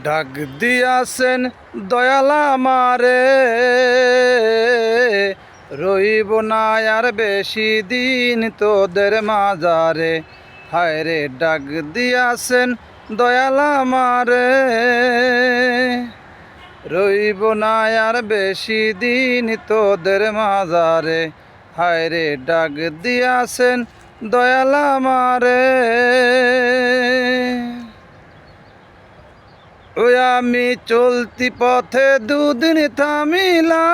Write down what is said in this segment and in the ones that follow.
ডাক দিয়াছেন দয়াল আমারে, রইব না আর বেশি দিন তোদের মাজারে। হায় রে ডাক দিয়াছেন দয়াল আমারে, রইব না আর বেশি দিন তোদের মাজারে। হায় রে ডাক দিয়াছেন দয়াল আমারে। ওই আমি চলতি পথে দুদিন থামিলাম,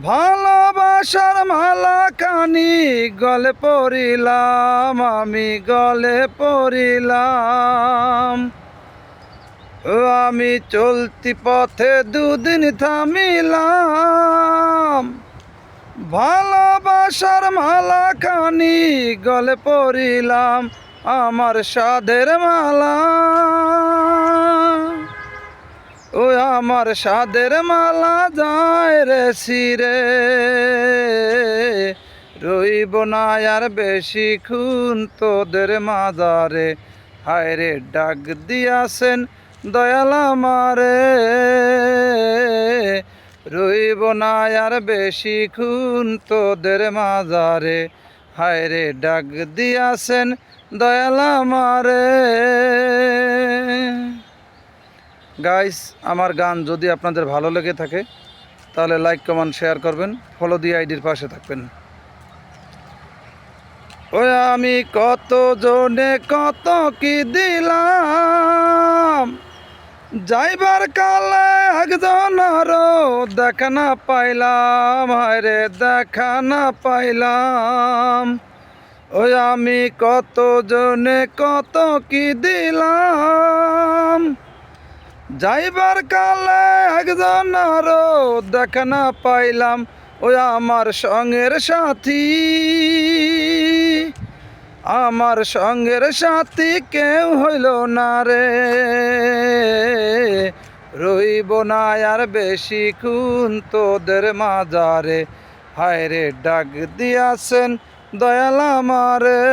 ভালোবাসার মালা কানি গলে পড়িলাম, আমি গলে পড়িলাম। ও আমি চলতি পথে দুদিন থামিলাম, ভালোবাসার মালা কানি গলে পড়িলাম, আমার সাধের মালা। ও আমার সাধের মালা যায় রে শিরে, রইব না আর বেশি খুন তোদের মাজারে। হায় রে ডাক দিয়াছেন দয়াল আমারে, রইব না আর বেশি খুন তোদের মাজারে। হায় রে ডাক দিয়াছেন দয়াল আমারে। গাইস, আমার গান যদি আপনাদের ভালো লেগে থাকে তাহলে লাইক কমেন্ট শেয়ার করবেন, ফলো দিয়ে আইডির পাশে থাকবেন। ওই আমি কত জনে কত কি দিলাম, যাইবার কালে একজন আরো দেখা না পাইলাম, হায়রে দেখা না পাইলাম। ওই আমি কত জনে কত কি দিলাম, যাইবার কালে একজন আরো দেখা না পাইলাম। ওই আমার সঙ্গের সাথী, আমার সঙ্গের সাথী কেউ হইল না রে, রইব না আর বেশি খুন তোদের মাজারে। হায় রে ডাক দিয়াছেন দয়াল আমারে,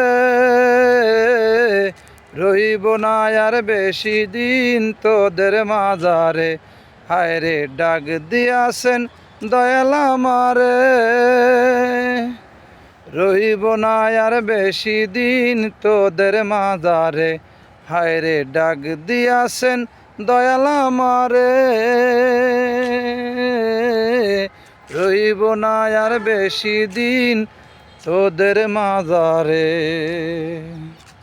রইব না আর বেশি দিন তোদের মাজারে। হায় রে ডাক দিয়াছেন দয়াল আমারে, রইব না আর বেশি দিন তোদের মাজারে। হায় রে ডাক দিয়াছেন দয়াল আমারে, রইব না আর বেশি দিন তোদের মাজারে।